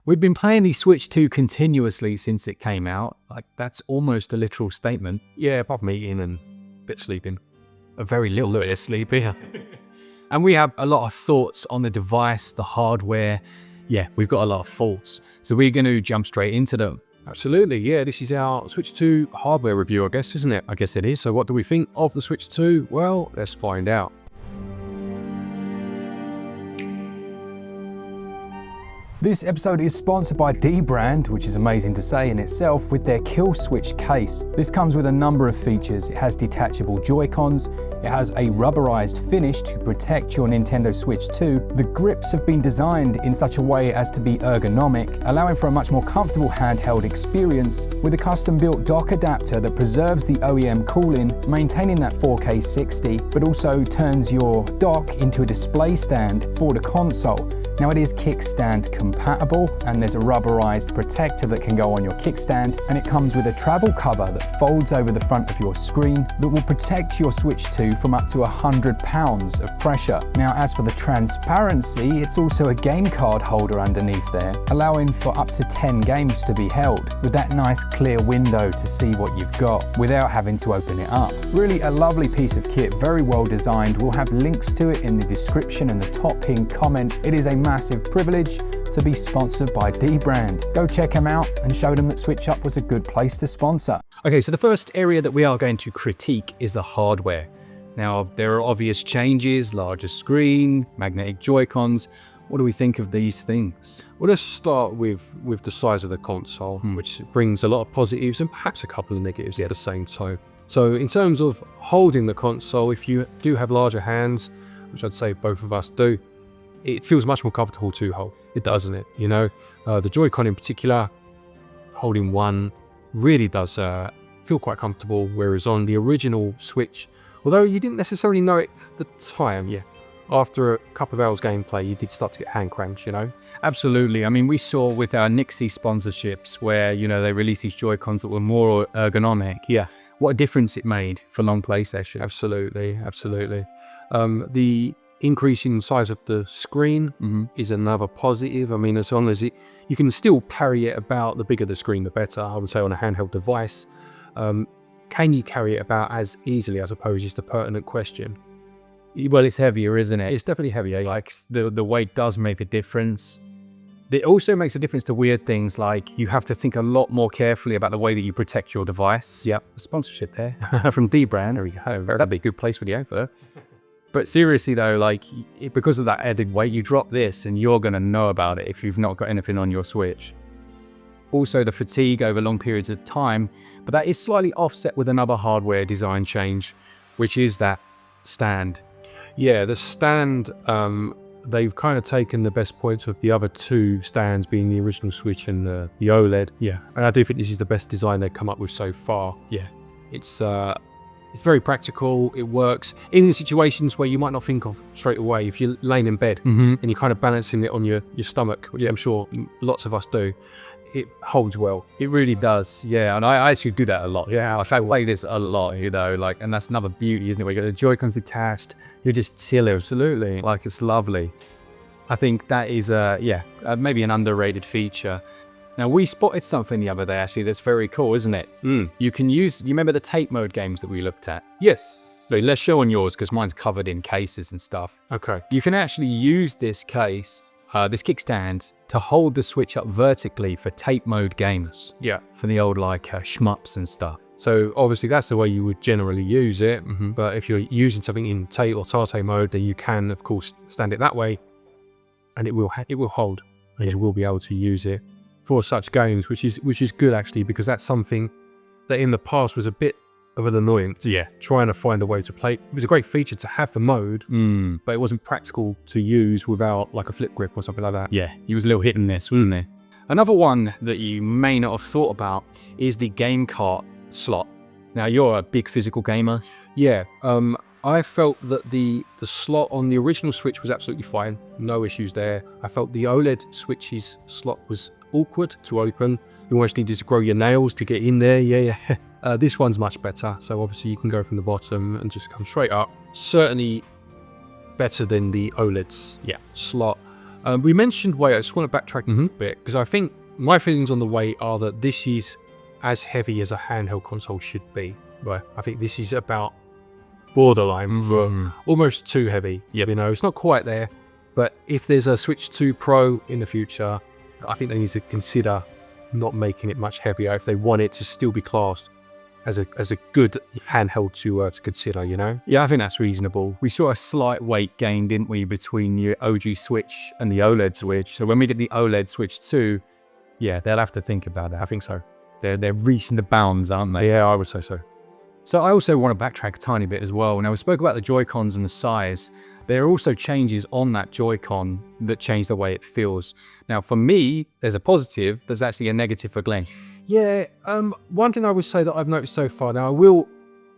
We've been playing the Switch 2 continuously since it came out. Like, that's almost a literal statement. Yeah, apart from eating and a bit sleeping. A very little bit of sleep, yeah. And we have a lot of thoughts on the device, the hardware. Yeah, we've got a lot of faults. So we're going to jump straight into them. Absolutely, yeah. This is our Switch 2 hardware review, I guess, isn't it? I guess it is. So what do we think of the Switch 2? Well, let's find out. This episode is sponsored by Dbrand, which is amazing to say in itself, with their Kill Switch case. This comes with a number of features. It has detachable Joy-Cons, it has a rubberized finish to protect your Nintendo Switch 2. The grips have been designed in such a way as to be ergonomic, allowing for a much more comfortable handheld experience, with a custom-built dock adapter that preserves the OEM cooling, maintaining that 4K 60, but also turns your dock into a display stand for the console. Now it is kickstand compatible, and there's a rubberized protector that can go on your kickstand, and it comes with a travel cover that folds over the front of your screen that will protect your Switch 2 from up to 100 pounds of pressure. Now as for the transparency, it's also a game card holder underneath there, allowing for up to 10 games to be held, with that nice clear window to see what you've got without having to open it up. Really a lovely piece of kit, very well designed. We'll have links to it in the description and the top pinned comment. It is a massive privilege to be sponsored by Dbrand. Go check them out and show them that SwitchUp was a good place to sponsor. Okay, so the first area that we are going to critique is the hardware. Now, there are obvious changes, larger screen, magnetic Joy-Cons. What do we think of these things? Well, let's start with the size of the console, which brings a lot of positives and perhaps a couple of negatives at the same time. So in terms of holding the console, if you do have larger hands, which I'd say both of us do, it feels much more comfortable to hold. It does, doesn't it? You know, the Joy-Con in particular, holding one really does feel quite comfortable, whereas on the original Switch, although you didn't necessarily know it at the time, yeah, after a couple of hours gameplay, you did start to get hand cramps, you know? Absolutely. I mean, we saw with our Nixie sponsorships where, you know, they released these Joy-Cons that were more ergonomic. Yeah. What a difference it made for long play sessions. Absolutely, absolutely. The increasing size of the screen is another positive. I mean, as long as you can still carry it about, the bigger the screen, the better, I would say, on a handheld device. Can you carry it about as easily, I suppose, is the pertinent question. Well, it's heavier, isn't it? It's definitely heavier. Like, the weight does make a difference. It also makes a difference to weird things, like you have to think a lot more carefully about the way that you protect your device. Yep. A sponsorship there from Dbrand. There we go. That'd be a good place for the advert. But seriously though, like, because of that added weight, you drop this and you're going to know about it if you've not got anything on your Switch. Also the fatigue over long periods of time, but that is slightly offset with another hardware design change, which is that stand. Yeah, the stand, they've kind of taken the best points of the other two stands, being the original Switch and the OLED. Yeah. And I do think this is the best design they've come up with so far. Yeah. It's very practical, it works. In situations where you might not think of straight away, if you're laying in bed and you're kind of balancing it on your stomach, which I'm sure lots of us do, it holds well. It really does, yeah. And I actually do that a lot. Yeah, I play this a lot, you know, like, and that's another beauty, isn't it? Where you got the Joy-Cons detached, you're just chilling. Absolutely. Like, it's lovely. I think that is, maybe an underrated feature. Now, we spotted something the other day, actually, that's very cool, isn't it? You can you remember the tape mode games that we looked at? Yes. So let's show on yours, because mine's covered in cases and stuff. Okay. You can actually use this case, this kickstand, to hold the Switch up vertically for tape mode gamers. Yeah. For the old, like, shmups and stuff. So obviously that's the way you would generally use it. But if you're using something in tape or Tate mode, then you can, of course, stand it that way, and it will hold, and you will be able to use it for such games, which is good actually, because that's something that in the past was a bit of an annoyance. Yeah. Trying to find a way to play. It was a great feature to have for mode, but it wasn't practical to use without like a flip grip or something like that. Yeah, it was a little hit and miss, wasn't it? Another one that you may not have thought about is the game cart slot. Now, you're a big physical gamer. Yeah, I felt that the slot on the original Switch was absolutely fine. No issues there. I felt the OLED Switch's slot was awkward to open. You almost needed to grow your nails to get in there. Yeah. This one's much better. So obviously you can go from the bottom and just come straight up. Certainly better than the OLED's slot. We mentioned weight. I just want to backtrack a bit because I think my feelings on the weight are that this is as heavy as a handheld console should be. Right. I think this is about borderline for almost too heavy. You know, it's not quite there. But if there's a Switch 2 Pro in the future, I think they need to consider not making it much heavier if they want it to still be classed as a good handheld to consider, you know? Yeah, I think that's reasonable. We saw a slight weight gain, didn't we, between the OG Switch and the OLED Switch. So when we did the OLED Switch 2, yeah, they'll have to think about that. I think so. They're reaching the bounds, aren't they? Yeah, I would say so. So I also want to backtrack a tiny bit as well. Now, we spoke about the Joy-Cons and the size. There are also changes on that Joy-Con that change the way it feels. Now, for me, there's a positive. There's actually a negative for Glen. Yeah, one thing I would say that I've noticed so far, now I will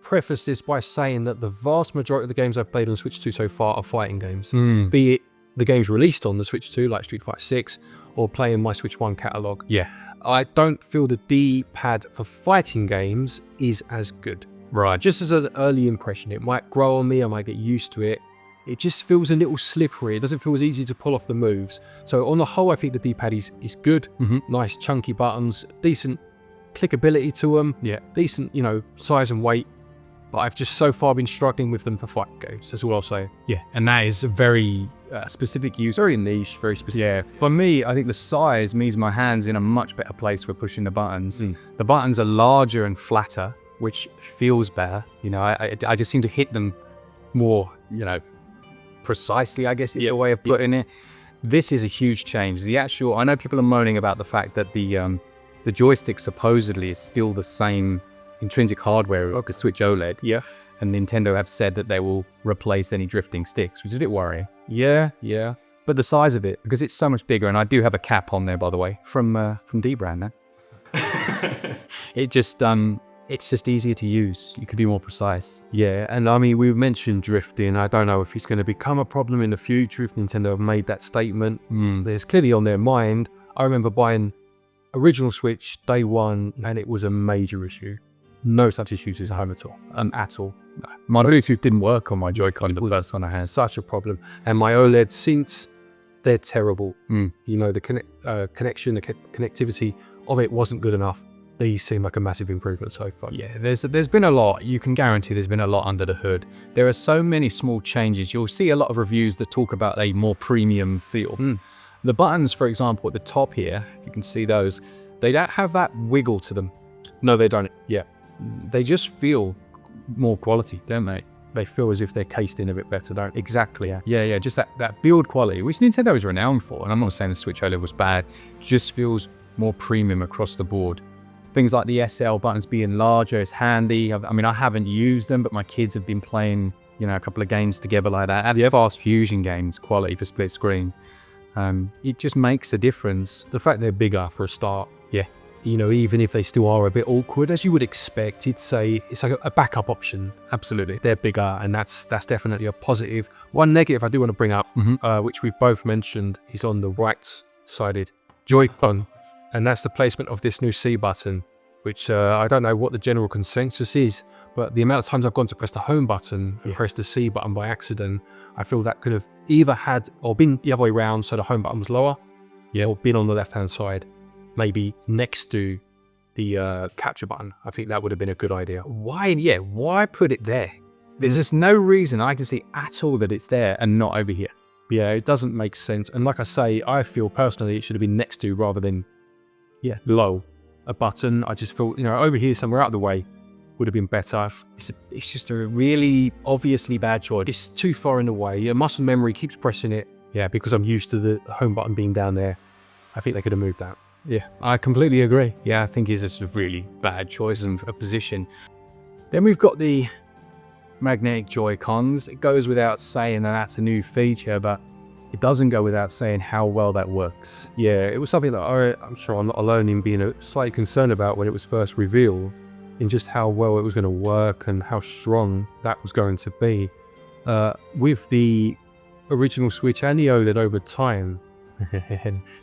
preface this by saying that the vast majority of the games I've played on Switch 2 so far are fighting games. Be it the games released on the Switch 2, like Street Fighter 6, or playing my Switch 1 catalogue. Yeah. I don't feel the D-pad for fighting games is as good. Right. Just as an early impression, it might grow on me, I might get used to it. It just feels a little slippery. It doesn't feel as easy to pull off the moves. So on the whole, I think the D-pad is good. Nice chunky buttons, decent clickability to them. Yeah. Decent, you know, size and weight. But I've just so far been struggling with them for fighting games. That's all I'll say. Yeah, and that is a very specific use. Very niche, very specific. Yeah, for me, I think the size means my hand's in a much better place for pushing the buttons. The buttons are larger and flatter, which feels better. You know, I just seem to hit them more, you know, precisely, I guess is the way of putting it. This is a huge change. The actual, I know people are moaning about the fact that the joystick supposedly is still the same intrinsic hardware of the Switch OLED. Yeah. And Nintendo have said that they will replace any drifting sticks, which is a bit worrying. Yeah. But the size of it, because it's so much bigger, and I do have a cap on there, by the way, from Dbrand now. It's just easier to use. You could be more precise. Yeah, and I mean, we've mentioned drifting. I don't know if it's going to become a problem in the future if Nintendo have made that statement. There's clearly on their mind. I remember buying original Switch day one, and it was a major issue. No such issues as home at all. At all. No. My Bluetooth didn't work on my Joy-Con, the first one I had. Such a problem. And my OLED, since they're terrible. You know, the connection, the connectivity of it wasn't good enough. These seem like a massive improvement so far. Yeah, there's been a lot. You can guarantee there's been a lot under the hood. There are so many small changes. You'll see a lot of reviews that talk about a more premium feel. The buttons, for example, at the top here, you can see those. They don't have that wiggle to them. No, they don't. Yeah. They just feel more quality, don't they? They feel as if they're cased in a bit better, don't they? Exactly. Yeah. Just that build quality, which Nintendo is renowned for. And I'm not saying the Switch OLED was bad. Just feels more premium across the board. Things like the SL buttons being larger is handy. I mean, I haven't used them, but my kids have been playing, you know, a couple of games together like that. And the fast fusion games, quality for split screen. It just makes a difference. The fact they're bigger for a start. Yeah. You know, even if they still are a bit awkward, as you would expect, it's like a backup option. Absolutely. They're bigger, and that's definitely a positive. One negative I do want to bring up, which we've both mentioned, is on the right-sided Joy-Con. And that's the placement of this new C button, which I don't know what the general consensus is, but the amount of times I've gone to press the home button and press the C button by accident, I feel that could have either had or been the other way around, so the home button was lower, or been on the left-hand side, maybe next to the capture button. I think that would have been a good idea. Why put it there? There's just no reason I can see at all that it's there and not over here. Yeah, it doesn't make sense. And like I say, I feel personally it should have been next to rather than below a button. I just feel, you know, over here somewhere out of the way would have been better. It's just a really obviously bad choice. It's too far in the way. Your muscle memory keeps pressing it. Yeah, because I'm used to the home button being down there. I think they could have moved that. Yeah, I completely agree. Yeah, I think it's just a really bad choice of a position. Then we've got the magnetic Joy-Cons. It goes without saying that that's a new feature, but it doesn't go without saying how well that works. Yeah, it was something that I'm sure I'm not alone in being slightly concerned about when it was first revealed, in just how well it was going to work and how strong that was going to be. With the original Switch and the OLED over time,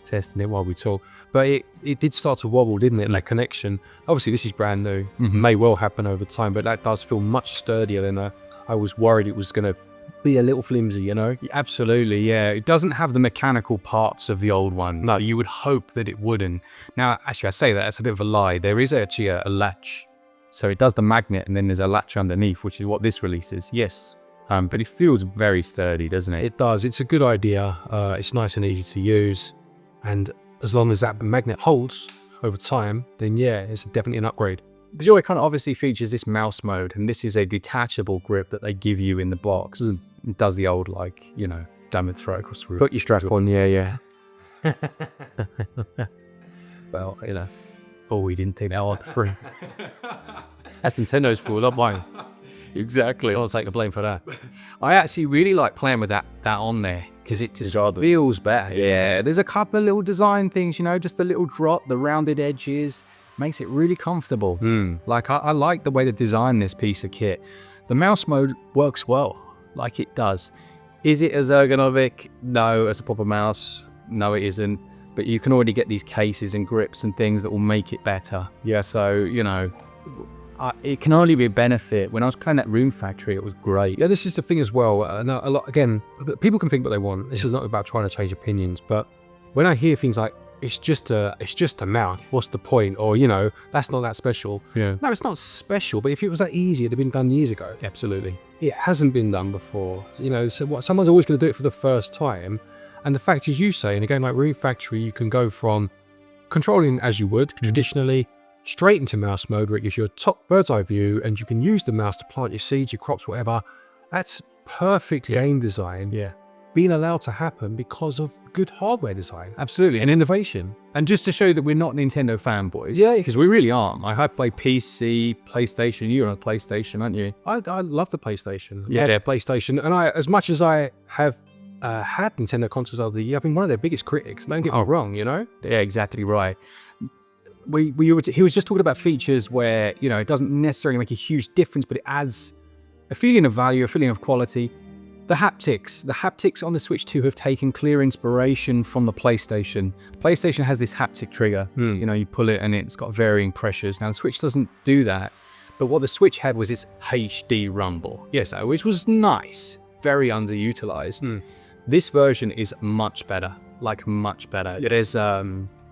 testing it while we talk, but it did start to wobble, didn't it, in that connection. Obviously this is brand new, may well happen over time, but that does feel much sturdier than I was worried it was going to be a little flimsy, you know? Absolutely, yeah. It doesn't have the mechanical parts of the old one. No. You would hope that it wouldn't. Now, actually, I say that, that's a bit of a lie. There is actually a latch. So it does the magnet, and then there's a latch underneath, which is what this releases, yes. But it feels very sturdy, doesn't it? It does. It's a good idea. It's nice and easy to use. And as long as that magnet holds over time, then yeah, it's definitely an upgrade. The Joycon obviously features this mouse mode, and this is a detachable grip that they give you in the box. It does the old, like, you know, damn it, throw it across the room. Put your strap on, yeah. Well, you know. Oh, we didn't take that on free. That's Nintendo's fault, not mine. Exactly. I'll take the blame for that. I actually really like playing with that on there, because it just feels better. Yeah, there's a couple of little design things, you know, just the little drop, the rounded edges, makes it really comfortable. Like, I like the way they designed this piece of kit. The mouse mode works well, like it does. Is it as ergonomic? No. As a proper mouse? No, it isn't. But you can already get these cases and grips and things that will make it better. Yeah. So, you know, it can only be a benefit. When I was playing that Rune Factory, it was great. Yeah, this is the thing as well. A lot, again, people can think what they want. This is not about trying to change opinions, but when I hear things like, it's just a mouse, what's the point? Or, you know, that's not that special. Yeah. No, it's not special, but if it was that easy, it'd have been done years ago. Absolutely. It hasn't been done before. You know, so what? Someone's always going to do it for the first time. And the fact is, you say, in a game like Rune Factory, you can go from controlling as you would traditionally straight into mouse mode, where it gives you a top bird's eye view, and you can use the mouse to plant your seeds, your crops, whatever. That's perfect game design. Yeah. Being allowed to happen because of good hardware design. Absolutely. And innovation. And just to show that we're not Nintendo fanboys. Yeah. Because we really aren't. I play PC, PlayStation. You're on a PlayStation, aren't you? I love the PlayStation. Yeah. Their PlayStation. And as much as I have had Nintendo consoles over the year, I've been one of their biggest critics. Don't get me wrong, you know? Yeah, exactly right. He was just talking about features where, you know, it doesn't necessarily make a huge difference, but it adds a feeling of value, a feeling of quality. The haptics on the Switch 2 have taken clear inspiration from the PlayStation. PlayStation has this haptic trigger. You know, you pull it and it's got varying pressures. Now, the Switch doesn't do that. But what the Switch had was its HD rumble. Yes, which was nice. Very underutilized. This version is much better. Like, much better. There's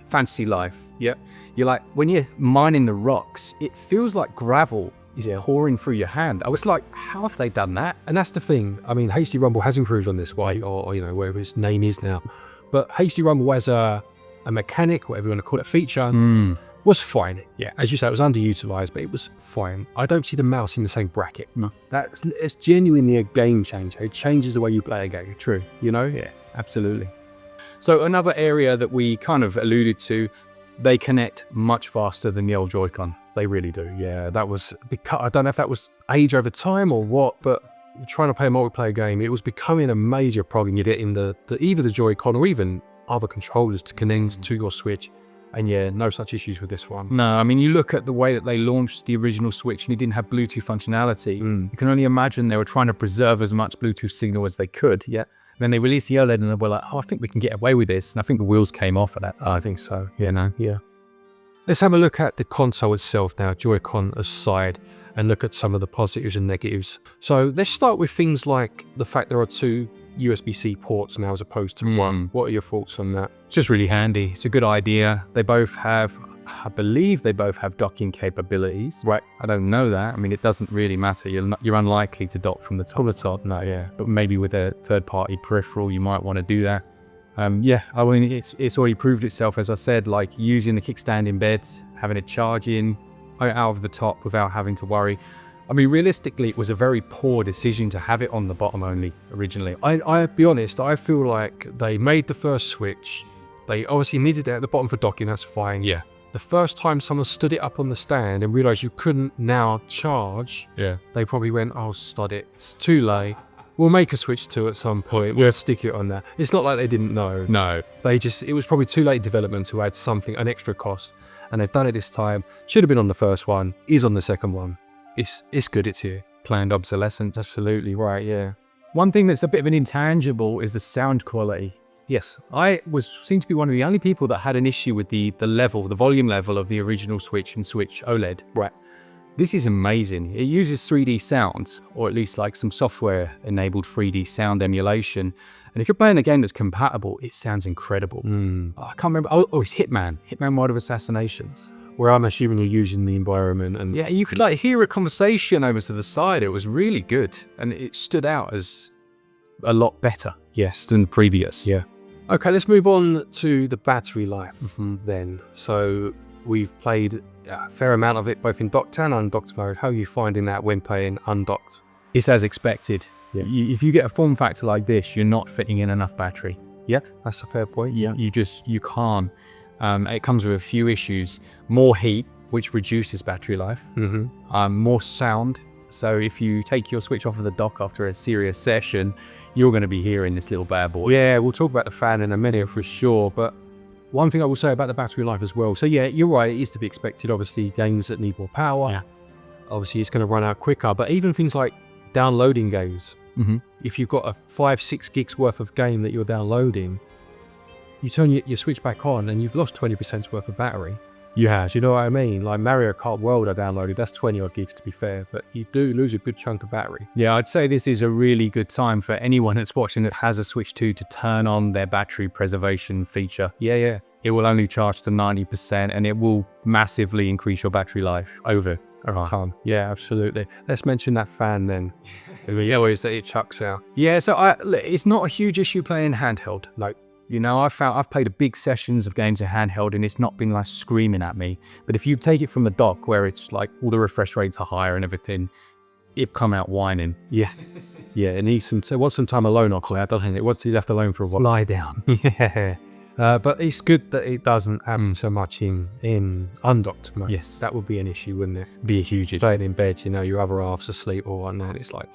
Fantasy Life. Yep. You're like, when you're mining the rocks, it feels like gravel is pouring through your hand. I was like, how have they done that? And that's the thing. I mean, HD Rumble has improved on this way, or you know, whatever its name is now. But HD Rumble as a mechanic, whatever you want to call it, feature, was fine. Yeah, as you say, it was underutilized, but it was fine. I don't see the mouse in the same bracket. No. It's genuinely a game changer. It changes the way you play a game. True. You know? Yeah, absolutely. So another area that we kind of alluded to, they connect much faster than the old Joy-Con. They really do, yeah. That was, I don't know if that was age over time or what, but trying to play a multiplayer game, it was becoming a major problem. You're getting either the Joy-Con or even other controllers to connect to your Switch. And yeah, no such issues with this one. No, I mean, you look at the way that they launched the original Switch and it didn't have Bluetooth functionality. You can only imagine they were trying to preserve as much Bluetooth signal as they could. Yeah. Then they released the OLED and they were like, oh, I think we can get away with this. And I think the wheels came off of that. I think so. Yeah, no. Yeah. Let's have a look at the console itself now, Joy-Con aside, and look at some of the positives and negatives. So let's start with things like the fact there are 2 USB-C ports now as opposed to 1. What are your thoughts on that? It's just really handy. It's a good idea. They both have, I believe they both have docking capabilities. Right. I don't know that. I mean, it doesn't really matter. You're unlikely to dock from the top. No, yeah. But maybe with a third-party peripheral, you might want to do that. Yeah, I mean, it's already proved itself, as I said, like using the kickstand in bed, having it charge in out of the top without having to worry. I mean, realistically, it was a very poor decision to have it on the bottom only originally. I'll be honest, I feel like they made the first Switch. They obviously needed it at the bottom for docking, that's fine. Yeah. The first time someone stood it up on the stand and realized you couldn't now charge, they probably went, oh, stud it. It's too late. We'll make a Switch 2 at some point. We'll stick it on there. It's not like they didn't know. No. It was probably too late in development to add something, an extra cost. And they've done it this time. Should have been on the first one, is on the second one. It's good, it's here. Planned obsolescence. Absolutely right, yeah. One thing that's a bit of an intangible is the sound quality. Yes, I seem to be one of the only people that had an issue with the volume level of the original Switch and Switch OLED. Right. This is amazing. It uses 3D sounds, or at least like some software-enabled 3D sound emulation. And if you're playing a game that's compatible, it sounds incredible. I can't remember. Oh, it's Hitman World of Assassinations. Where I'm assuming you're using the environment and... Yeah, you could like hear a conversation over to the side. It was really good. And it stood out as a lot better. Yes. Than previous, yeah. Okay, let's move on to the battery life then. So we've played a fair amount of it, both in docked and undocked mode. How are you finding that when playing undocked? It's as expected. Yeah. If you get a form factor like this, you're not fitting in enough battery. Yeah, that's a fair point. Yeah. You can't. It comes with a few issues. More heat, which reduces battery life. More sound. So if you take your Switch off of the dock after a serious session, you're going to be hearing this little bad boy. Yeah, we'll talk about the fan in a minute for sure. But one thing I will say about the battery life as well. So yeah, you're right. It is to be expected. Obviously, games that need more power. Yeah. Obviously, it's going to run out quicker. But even things like downloading games. If you've got a 5-6 gigs worth of game that you're downloading, you turn your Switch back on and you've lost 20% worth of battery. Yeah. Do you know what I mean? Like Mario Kart World I downloaded, that's 20 odd gigs to be fair, but you do lose a good chunk of battery. Yeah, I'd say this is a really good time for anyone that's watching that has a Switch 2 to turn on their battery preservation feature. Yeah. It will only charge to 90% and it will massively increase your battery life over a ton. Yeah, absolutely. Let's mention that fan then. Yeah, where it chucks out. Yeah, so it's not a huge issue playing handheld. No. You know, I've played a big sessions of games in handheld and it's not been like screaming at me. But if you take it from the dock where it's like all the refresh rates are higher and everything, it come out whining. Yeah. Yeah, it needs some, so it wants some time alone on cloud, doesn't it? Once he's left alone for a while. Lie down. Yeah. But it's good that it doesn't happen so much in undocked mode. Yes. That would be an issue, wouldn't it? Be a huge issue. Playing in bed, you know, your other half's asleep or whatnot, it's like...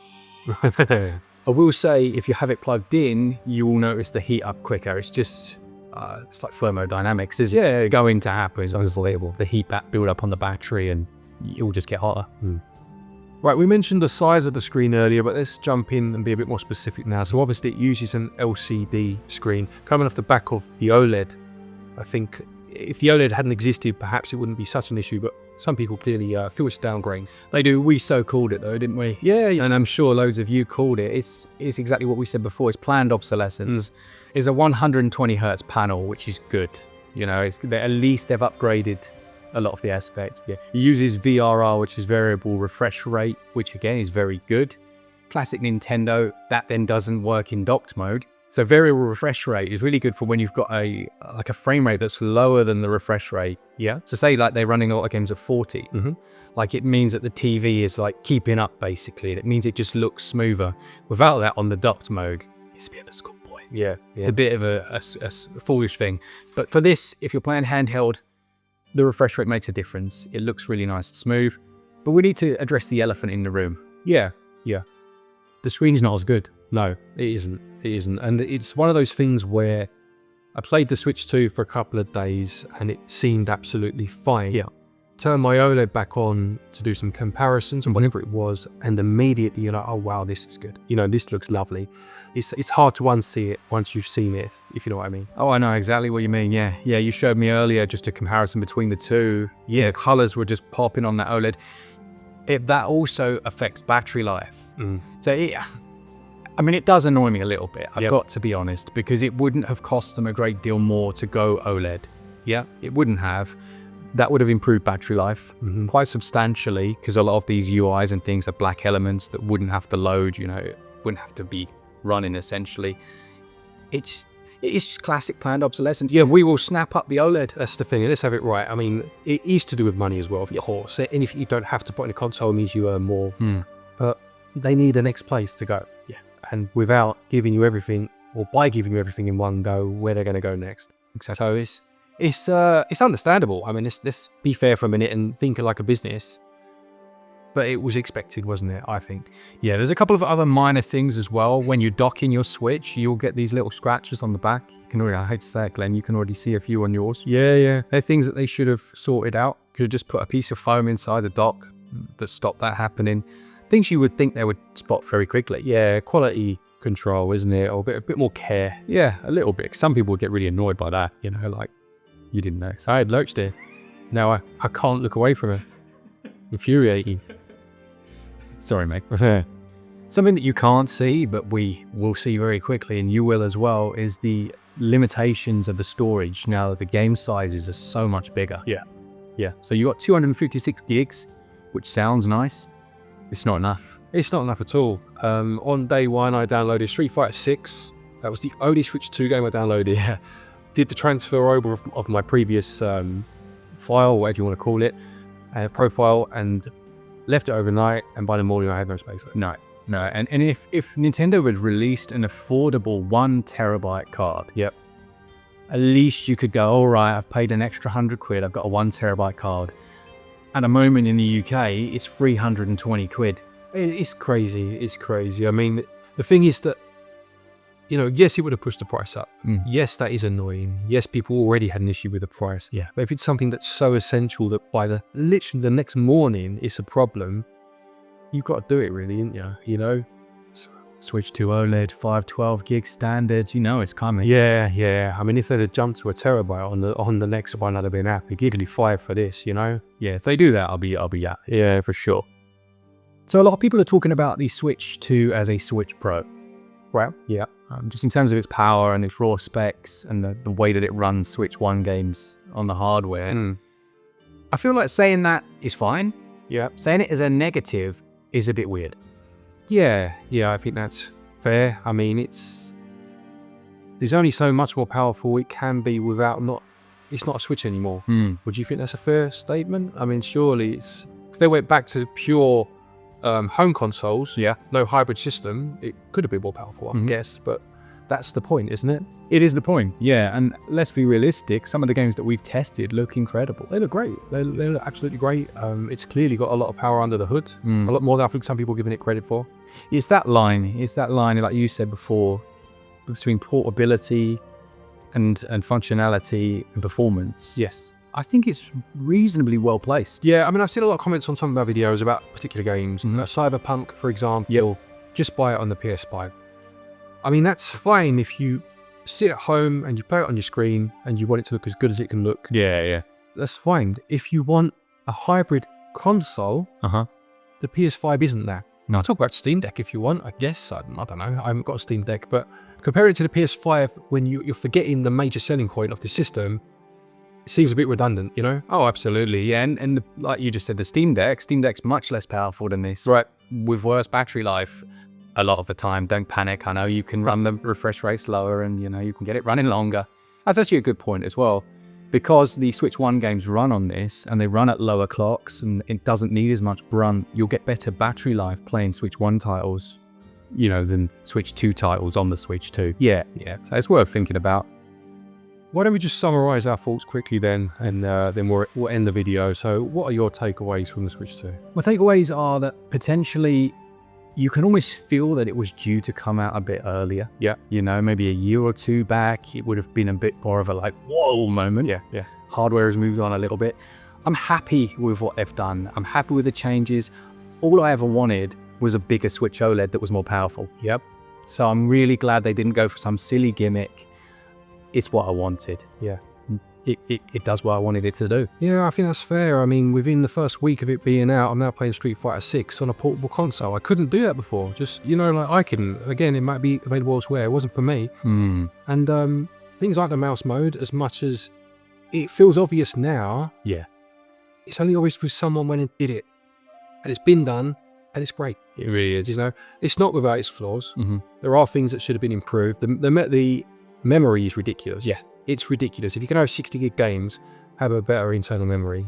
I will say, if you have it plugged in, you will notice the heat up quicker. It's just, it's like thermodynamics, isn't it? It's going to happen. It's unbelievable. The heat build up on the battery and it will just get hotter. Right, we mentioned the size of the screen earlier, but let's jump in and be a bit more specific now. So obviously it uses an LCD screen. Coming off the back of the OLED, I think if the OLED hadn't existed, perhaps it wouldn't be such an issue, but some people clearly feel it's a downgrade. They do. We so called it though, didn't we? Yeah. And I'm sure loads of you called it. It's exactly what we said before. It's planned obsolescence. It's a 120 hertz panel, which is good. You know, at least they've upgraded a lot of the aspects. Yeah. It uses VRR, which is variable refresh rate, which again is very good. Classic Nintendo, that then doesn't work in docked mode. So variable refresh rate is really good for when you've got a frame rate that's lower than the refresh rate. Yeah. So say like they're running a lot of games at 40. Like it means that the TV is like keeping up basically. It means it just looks smoother. Without that on the docked mode, it's a bit of a schoolboy. Yeah. It's a bit of a foolish thing. But for this, if you're playing handheld, the refresh rate makes a difference. It looks really nice and smooth. But we need to address the elephant in the room. Yeah. The screen's not as good. No, it isn't. And it's one of those things where I played the Switch 2 for a couple of days and it seemed absolutely fine. Yeah. Turned my OLED back on to do some comparisons and whatever it was, and immediately you're like, oh wow, this is good. You know, this looks lovely. It's hard to unsee it once you've seen it, if you know what I mean. Oh, I know exactly what you mean. Yeah, you showed me earlier just a comparison between the two. Yeah, colors were just popping on that OLED. That also affects battery life. So it does annoy me a little bit, I've got to be honest, because it wouldn't have cost them a great deal more to go OLED. Yeah, it wouldn't have. That would have improved battery life quite substantially, because a lot of these UIs and things are black elements that wouldn't have to load, you know, wouldn't have to be running essentially. It's just classic planned obsolescence. Yeah, we will snap up the OLED. That's the thing, let's have it right. I mean, it is to do with money as well, of course. And if you don't have to put in a console, it means you earn more. But they need the next place to go. Yeah. And without giving you everything, or by giving you everything in one go, where they're going to go next. Exactly. So it's understandable. I mean, let's be fair for a minute and think like a business. But it was expected, wasn't it, I think? Yeah, there's a couple of other minor things as well. When you dock in your Switch, you'll get these little scratches on the back. You can already, I hate to say it, Glenn, you can already see a few on yours. Yeah. They're things that they should have sorted out. Could have just put a piece of foam inside the dock that stopped that happening. Things you would think they would spot very quickly. Yeah, quality control, isn't it? Or a bit more care. Yeah, a little bit. Some people would get really annoyed by that, you know, like, you didn't know. So I had lurched here. Now I can't look away from it. Infuriating. Sorry, mate. Yeah. Something that you can't see, but we will see very quickly, and you will as well, is the limitations of the storage. Now, the game sizes are so much bigger. Yeah. So you got 256 gigs, which sounds nice. It's not enough. It's not enough at all. On day one, I downloaded Street Fighter 6. That was the only Switch 2 game I downloaded. Yeah. Did the transfer over of my previous file, whatever you want to call it, profile, and left it overnight. And by the morning, I had no space left. No. And if Nintendo had released an affordable 1 terabyte card, Yep. at least you could go, all right, I've paid an extra 100 quid, I've got a 1 terabyte card. At the moment in the UK, it's 320 quid. It's crazy. It's crazy. I mean, the thing is that, yes, it would have pushed the price up. Yes, that is annoying. Yes, people already had an issue with the price. Yeah. But if it's something that's so essential that by literally the next morning it's a problem, you've got to do it really, ain't you? Switch to OLED, 512 gig standard, it's coming. Yeah. I mean, if they'd have jumped to a terabyte on the next one, I'd have been happy. Give me 5 for this, Yeah, if they do that, I'll be at. Yeah, for sure. So a lot of people are talking about the Switch 2 as a Switch Pro. Well, yeah. Just in terms of its power and its raw specs and the way that it runs Switch 1 games on the hardware. I feel like saying that is fine. Yeah. Saying it as a negative is a bit weird. Yeah, I think that's fair. I mean, there's only so much more powerful it can be it's not a Switch anymore. Would you think that's a fair statement? I mean, surely if they went back to pure home consoles, no hybrid system, it could have been more powerful, I guess, but that's the point, isn't it? It is the point, yeah, and let's be realistic, some of the games that we've tested look incredible. They look great. They look absolutely great. It's clearly got a lot of power under the hood, a lot more than I think some people are giving it credit for. It's that line, like you said before, between portability and functionality and performance. Yes. I think it's reasonably well placed. Yeah, I mean, I've seen a lot of comments on some of our videos about particular games. Cyberpunk, for example, just buy it on the PS5. I mean, that's fine if you sit at home and you play it on your screen and you want it to look as good as it can look. Yeah. That's fine. If you want a hybrid console, the PS5 isn't that. No. Talk about Steam Deck if you want, I guess. I don't know. I haven't got a Steam Deck, but compare it to the PS5 when you're forgetting the major selling point of the system. It seems a bit redundant, Oh, absolutely, yeah. And like you just said, the Steam Deck's much less powerful than this. Right. With worse battery life a lot of the time. Don't panic. I know you can run the refresh rate slower and, you can get it running longer. That's actually a good point as well. Because the Switch 1 games run on this and they run at lower clocks and it doesn't need as much brunt, you'll get better battery life playing Switch 1 titles, than Switch 2 titles on the Switch 2. Yeah. So it's worth thinking about. Why don't we just summarize our thoughts quickly then, and then we'll end the video. So what are your takeaways from the Switch 2? My takeaways are that potentially you can almost feel that it was due to come out a bit earlier. Yeah. Maybe a year or two back, it would have been a bit more of a whoa moment. Yeah. Hardware has moved on a little bit. I'm happy with what they've done. I'm happy with the changes. All I ever wanted was a bigger Switch OLED that was more powerful. Yep. So I'm really glad they didn't go for some silly gimmick. It's what I wanted. Yeah. It does what I wanted it to do. Yeah, I think that's fair. I mean, within the first week of it being out, I'm now playing Street Fighter 6 on a portable console. I couldn't do that before. Just, I can. Again, it might be available elsewhere. It wasn't for me. And things like the mouse mode, as much as it feels obvious now, it's only obvious because someone went and did it. And it's been done, and it's great. It really is. It's not without its flaws. There are things that should have been improved. The memory is ridiculous. Yeah. It's ridiculous. If you can have 60 gig games, have a better internal memory,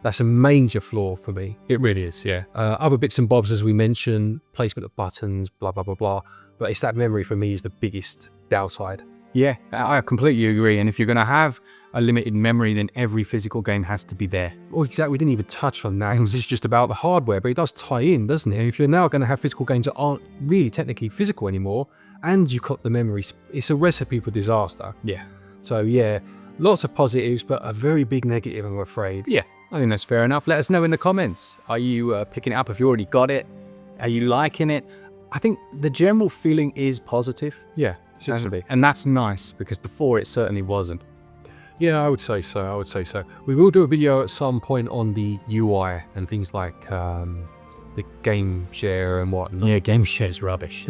That's a major flaw for me. It really is, yeah. Other bits and bobs, as we mentioned, placement of buttons, blah, blah, blah, blah. But it's that memory for me is the biggest downside. Yeah, I completely agree. And if you're going to have a limited memory, then every physical game has to be there. Well, exactly. We didn't even touch on that. It was just about the hardware, but it does tie in, doesn't it? If you're now going to have physical games that aren't really technically physical anymore, and you've got the memories, it's a recipe for disaster. Yeah. So yeah, lots of positives, but a very big negative, I'm afraid. Yeah, I think that's fair enough. Let us know in the comments. Are you picking it up if you already got it? Are you liking it? I think the general feeling is positive. Yeah, seems to be. And that's nice, because before it certainly wasn't. Yeah, I would say so. I would say so. We will do a video at some point on the UI and things like the game share and whatnot. Yeah, game share's rubbish.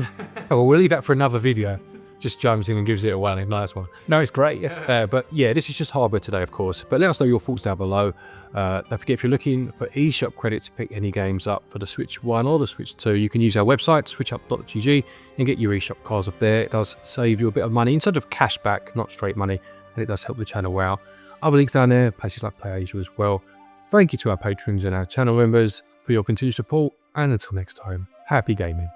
Well, we'll leave that for another video. Just jumps in and gives it a one. Nice one. No, it's great. But yeah, this is just hardware today, of course. But let us know your thoughts down below. Don't forget, if you're looking for eShop credit to pick any games up for the Switch 1 or the Switch 2, you can use our website, switchup.gg, and get your eShop cards off there. It does save you a bit of money instead of cash back, not straight money, and it does help the channel out. Other links down there, places like PlayAsia as well. Thank you to our patrons and our channel members for your continued support, and until next time, happy gaming.